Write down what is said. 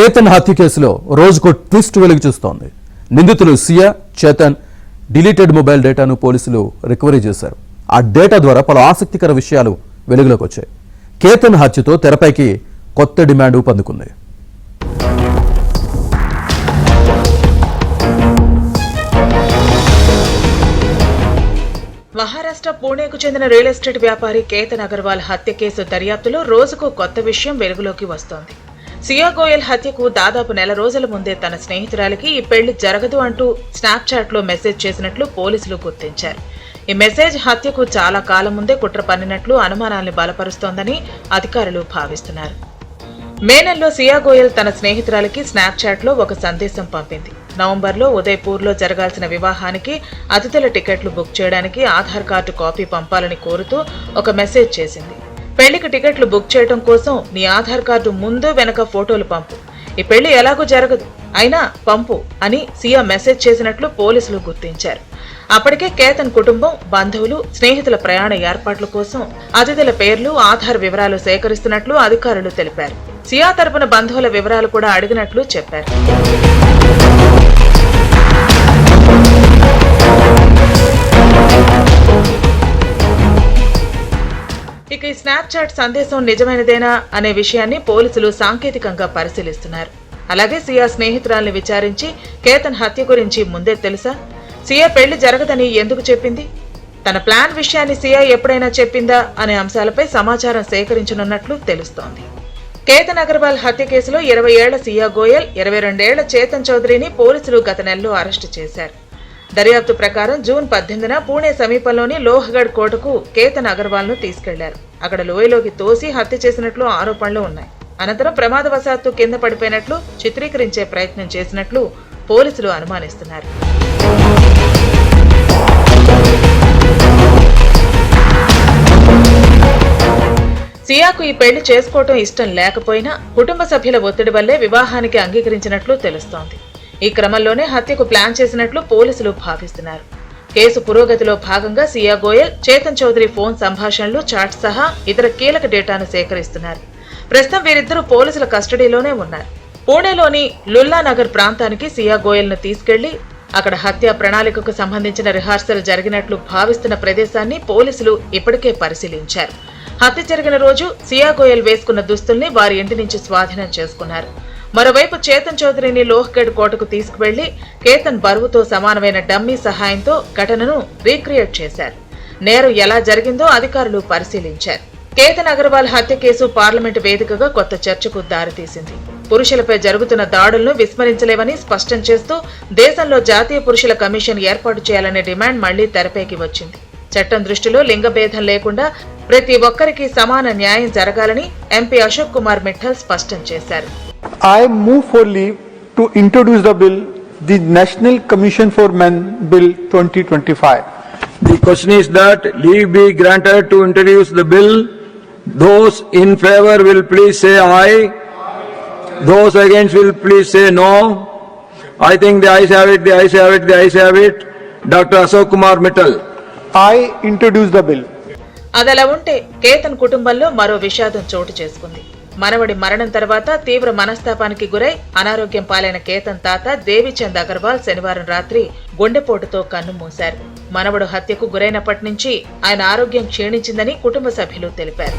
కేతన్ హత్య కేసులో రోజుకో ట్విస్ట్ వెలుగు చూస్తోంది. నిందితులు సియా, చేతన్ డిలీటెడ్ మొబైల్ డేటాను పోలీసులు రికవరీ చేశారు. ఆ డేటా ద్వారా పలు ఆసక్తికర విషయాలు వెలుగులోకి వచ్చాయి. కేతన్ హత్యతో తెరపైకి కొత్త డిమాండ్ ఊపందుకుంది. మహారాష్ట్ర పూణేకు చెందిన రియల్ ఎస్టేట్ వ్యాపారి కేతన్ అగర్వాల్ హత్య కేసు దర్యాప్తులో రోజుకు కొత్త విషయం వెలుగులోకి వస్తోంది. సియా గోయల్ హత్యకు దాదాపు నెల రోజుల ముందే తన స్నేహితురాలికి ఈ పెళ్లి జరగదు అంటూ స్నాప్చాట్ లో మెసేజ్ చేసినట్లు పోలీసులు గుర్తించారు. ఈ మెసేజ్ హత్యకు చాలా కాలం ముందే కుట్ర పన్నినట్లు అనుమానాల్ని బలపరుస్తోందని అధికారులు భావిస్తున్నారు. మే నెలలో సియా గోయల్ తన స్నేహితురాలికి స్నాప్చాట్ లో ఒక సందేశం పంపింది. నవంబర్లో ఉదయ్పూర్లో జరగాల్సిన వివాహానికి అతిథుల టికెట్లు బుక్ చేయడానికి ఆధార్ కార్డు కాపీ పంపాలని కోరుతూ ఒక మెసేజ్ చేసింది. పెళ్లికి టికెట్లు బుక్ చేయడం కోసం నీ ఆధార్ కార్డు ముందు వెనక ఫోటోలు పంపు, ఈ పెళ్లి ఎలాగూ జరగదు అయినా పంపు అని సియా మెసేజ్ చేసినట్లు పోలీసులు గుర్తించారు. అప్పటికే కేతన్ కుటుంబం, బంధువులు, స్నేహితుల ప్రయాణ ఏర్పాట్ల కోసం అతిథుల పేర్లు, ఆధార్ వివరాలు సేకరిస్తున్నట్లు అధికారులు తెలిపారు. సియా తరపున బంధువుల వివరాలు కూడా అడిగినట్లు చెప్పారు. ఇక ఈ స్నాప్చాట్ సందేశం నిజమైనదేనా అనే విషయాన్ని పోలీసులు సాంకేతికంగా పరిశీలిస్తున్నారు. అలాగే సియా స్నేహితురాల్ని విచారించి కేతన్ హత్య గురించి ముందే తెలుసా, సియా పెళ్లి జరగదని ఎందుకు చెప్పింది, తన ప్లాన్ విషయాన్ని సియా ఎప్పుడైనా చెప్పిందా అనే అంశాలపై సమాచారం సేకరించనున్నట్లు తెలుస్తోంది. కేతన్ అగర్వాల్ హత్య కేసులో 20 ఏళ్ల సియా గోయల్, 22 ఏళ్ల చేతన్ చౌదరిని పోలీసులు గత నెలలో అరెస్టు చేశారు. దర్యాప్తు ప్రకారం జూన్ 18న పూణే సమీపంలోని లోహగఢ్ కోటకు కేతన్ అగర్వాల్ ను తీసుకెళ్లారు. అక్కడ లోయలోకి తోసి హత్య చేసినట్లు ఆరోపణలు ఉన్నాయి. అనంతరం ప్రమాదవశాత్తు కింద పడిపోయినట్లు చిత్రీకరించే ప్రయత్నం చేసినట్లు పోలీసులు అనుమానిస్తున్నారు. సియాకు ఈ పెళ్లి చేసుకోవటం ఇష్టం లేకపోయినా కుటుంబ సభ్యుల ఒత్తిడి వల్లే వివాహానికి అంగీకరించినట్లు తెలుస్తోంది. ఈ క్రమంలోనే హత్యకు ప్లాన్ చేసినట్లు పోలీసులు భావిస్తున్నారు. కేసు పురోగతిలో భాగంగా సియా గోయల్, చేతన్ చౌదరి ఫోన్ సంభాషణలు, చాట్ సహా ఇతర కీలక డేటాను సేకరిస్తున్నారు. ప్రస్తుతం వీరిద్దరూ పోలీసుల కస్టడీలోనే ఉన్నారు. పూణేలోని లుల్లానగర్ ప్రాంతానికి సియా గోయల్ ను తీసుకెళ్లి అక్కడ హత్య ప్రణాళికకు సంబంధించిన రిహార్సల్ జరిగినట్లు భావిస్తున్న ప్రదేశాన్ని పోలీసులు ఇప్పటికే పరిశీలించారు. హత్య జరిగిన రోజు సియా గోయల్ వేసుకున్న దుస్తుల్ని వారి ఇంటి నుంచి స్వాధీనం చేసుకున్నారు. మరోవైపు చేతన్ చౌదరిని లోహ్గఢ్ కోటకు తీసుకువెళ్లి కేతన్ బరువుతో సమానమైన డమ్మీ సహాయంతో ఘటనను రీక్రియేట్ చేశారు. నేరం ఎలా జరిగిందో అధికారులు పరిశీలించారు. కేతన్ అగర్వాల్ హత్య కేసు పార్లమెంటు వేదికగా కొత్త చర్చకు దారితీసింది. పురుషులపై జరుగుతున్న దాడులను విస్మరించలేవని స్పష్టం చేస్తూ దేశంలో జాతీయ పురుషుల కమిషన్ ఏర్పాటు చేయాలనే డిమాండ్ మళ్లీ తెరపైకి వచ్చింది. చట్టం దృష్టిలో లింగభేదం లేకుండా ప్రతి ఒక్కరికి సమాన న్యాయం జరగాలని ఎంపీ అశోక్ కుమార్ మిఠల్ స్పష్టం చేశారు. I move for leave to introduce the bill, the National Commission for Men Bill 2025. The question is that leave be granted to introduce the bill. Those in favor will please say aye. Those against will please say no. I think the ayes have it, the ayes have it, the ayes have it. Dr. Ashok Kumar Mittal. I introduce the bill. అదలా ఉంటే కేతన్ కుటుంబంలో మరో విషాదం చోటు చేసుకుంది. మనవడి మరణం తర్వాత తీవ్ర మనస్తాపానికి గురై అనారోగ్యం పాలైన కేతన్ తాత దేవిచంద్ అగర్వాల్ శనివారం రాత్రి గుండెపోటుతో కన్నుమూశారు. మనవడు హత్యకు గురైనప్పటి నుంచి ఆయన ఆరోగ్యం క్షీణించిందని కుటుంబ సభ్యులు తెలిపారు.